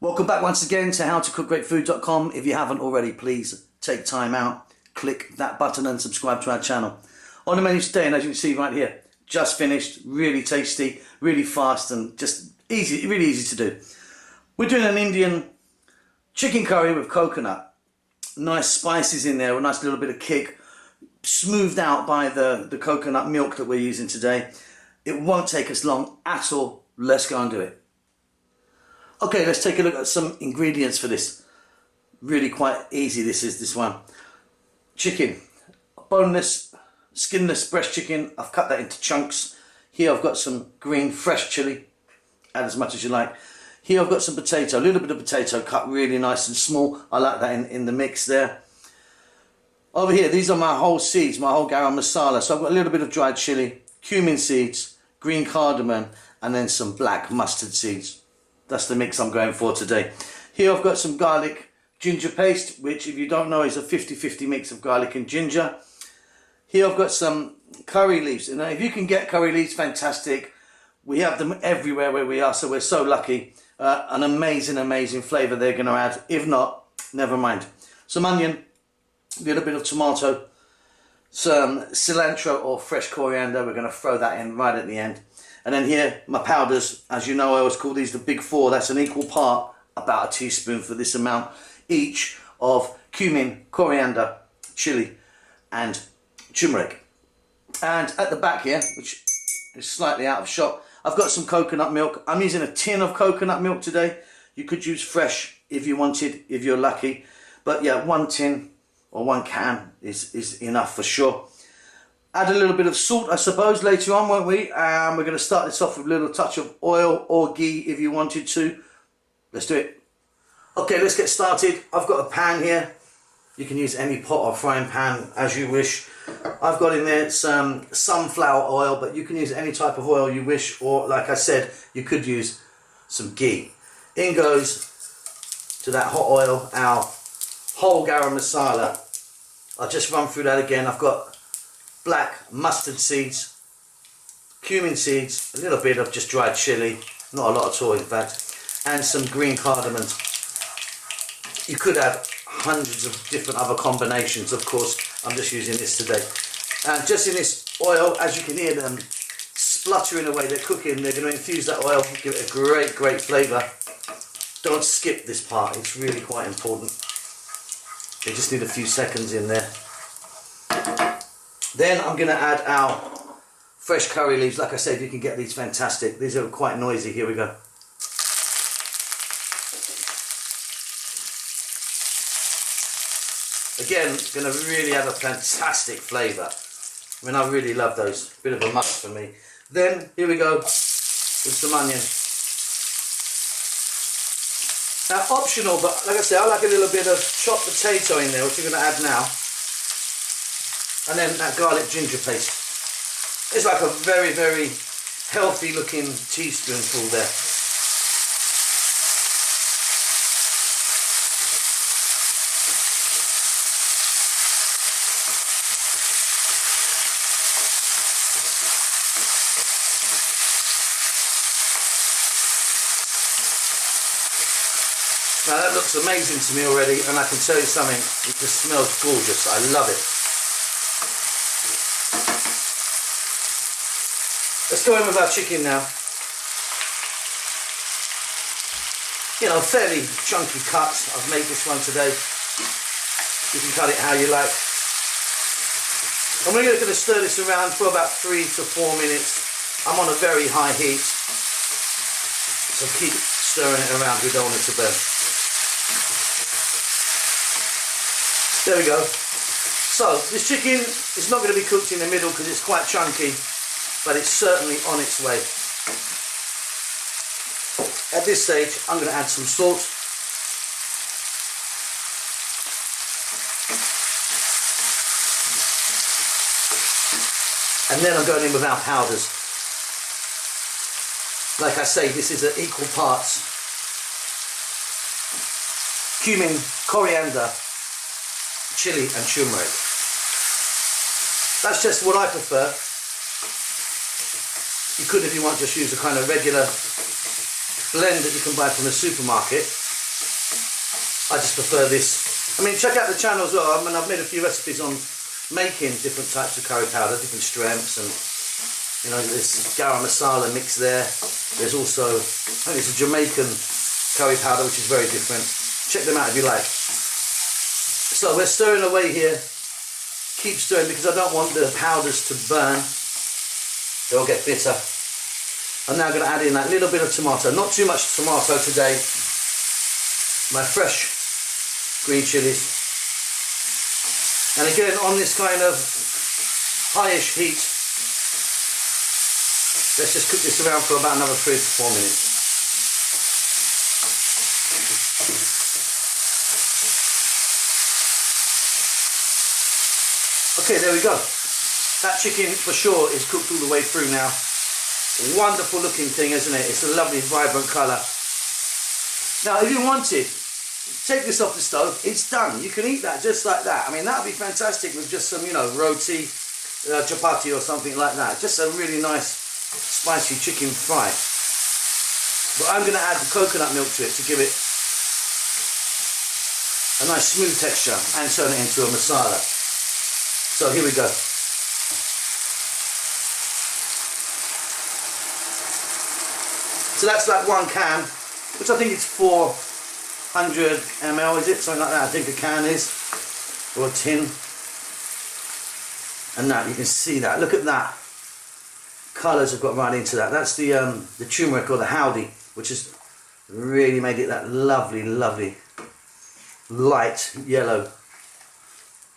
Welcome back once again to howtocookgreatfood.com. If you haven't already, please take time out, click that button and subscribe to our channel. On the menu today, and as you can see right here, just finished, really tasty, really fast and just easy, really easy to do. We're doing an Indian chicken curry with coconut. Nice spices in there, a nice little bit of kick, smoothed out by the coconut milk that we're using today. It won't take us long at all. Let's go and do it. Okay, let's take a look at some ingredients for this. Really quite easy this one. Chicken, boneless, skinless breast chicken. I've cut that into chunks. Here I've got some green fresh chilli. Add as much as you like. Here I've got some potato, a little bit of potato cut really nice and small. I like that in the mix there. Over here, these are my whole seeds, my whole garam masala. So I've got a little bit of dried chilli, cumin seeds, green cardamom, and then some black mustard seeds. That's the mix I'm going for today. Here I've got some garlic ginger paste, which if you don't know is a 50-50 mix of garlic and ginger. Here I've got some curry leaves. And if you can get curry leaves, fantastic. We have them everywhere where we are, so we're so lucky. An amazing flavour they're going to add. If not, never mind. Some onion, a little bit of tomato, some cilantro or fresh coriander. We're going to throw that in right at the end. And then here, my powders. As you know, I always call these the big four. That's an equal part, about a teaspoon for this amount each, of cumin, coriander, chili, and turmeric. And at the back here, which is slightly out of shot, I've got some coconut milk. I'm using a tin of coconut milk today. You could use fresh if you wanted, if you're lucky. But yeah, one tin or one can is enough for sure. Add a little bit of salt, I suppose, later on, won't we? And we're going to start this off with a little touch of oil or ghee if you wanted to. Let's do it. Okay, let's get started. I've got a pan here. You can use any pot or frying pan as you wish. I've got in there some sunflower oil, but you can use any type of oil you wish, or like I said, you could use some ghee. In goes to that hot oil our whole garam masala. I'll just run through that again. I've got black mustard seeds, cumin seeds, a little bit of just dried chili, not a lot at all in fact, and some green cardamom. You could have hundreds of different other combinations, of course. I'm just using this today. And just in this oil, as you can hear them spluttering away, they're cooking, they're going to infuse that oil, give it a great flavour. Don't skip this part, it's really quite important. You just need a few seconds in there. Then I'm going to add our fresh curry leaves. Like I said, you can get these fantastic. These are quite noisy. Here we go. Again, going to really have a fantastic flavour. I mean, I really love those. Bit of a must for me. Then, here we go with some onion. Now, optional, but like I said, I like a little bit of chopped potato in there, which we're going to add now. And then that garlic ginger paste. It's like a very healthy looking teaspoonful there. Now that looks amazing to me already, and I can tell you something, it just smells gorgeous. I love it. Let's go in with our chicken now. You know, fairly chunky cuts. I've made this one today. You can cut it how you like. And we're going to stir this around for about 3 to 4 minutes. I'm on a very high heat, so keep stirring it around. We don't want it to burn. There we go. So this chicken is not going to be cooked in the middle because it's quite chunky, but it's certainly on its way. At this stage, I'm going to add some salt. And then I'm going in with our powders. Like I say, this is at equal parts cumin, coriander, chili and turmeric. That's just what I prefer. You could, if you want, just use a kind of regular blend that you can buy from the supermarket. I just prefer this. I mean, check out the channel as well. I mean, I've made a few recipes on making different types of curry powder, different strengths, and you know, there's garam masala mix there. There's also, I think it's a Jamaican curry powder, which is very different. Check them out if you like. So we're stirring away here. Keep stirring because I don't want the powders to burn. They'll get bitter. I'm now going to add in that little bit of tomato. Not too much tomato today. My fresh green chilies. And again, on this kind of highish heat, let's just cook this around for about another 3 to 4 minutes. Okay, there we go. That chicken for sure is cooked all the way through now. Wonderful looking thing, isn't it? It's a lovely vibrant colour. Now if you wanted, take this off the stove, it's done. You can eat that just like that. I mean, that would be fantastic with just some, you know, roti, chapati or something like that. Just a really nice spicy chicken fry. But I'm going to add the coconut milk to it to give it a nice smooth texture and turn it into a masala. So here we go. So that's like 1 can, which I think it's 400 ml, is it? Something like that, I think a can is, or a tin. And that, you can see that. Look at that. Colours have got right into that. That's the turmeric or the howdy, which has really made it that lovely, lovely light yellow.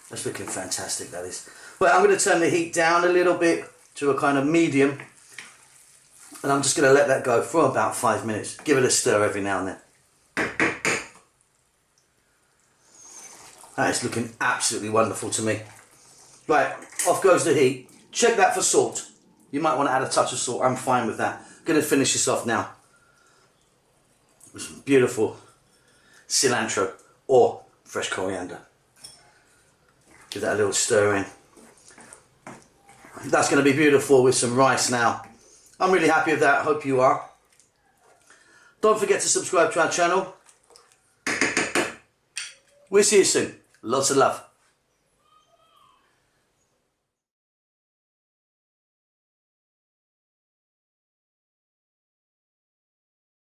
That's looking fantastic, that is. Well, I'm going to turn the heat down a little bit to a kind of medium. And I'm just going to let that go for about 5 minutes. Give it a stir every now and then. That is looking absolutely wonderful to me. Right, off goes the heat. Check that for salt. You might want to add a touch of salt. I'm fine with that. Going to finish this off now with some beautiful cilantro or fresh coriander. Give that a little stir in. That's going to be beautiful with some rice now. I'm really happy with that. Hope you are. Don't forget to subscribe to our channel. We'll see you soon. Lots of love.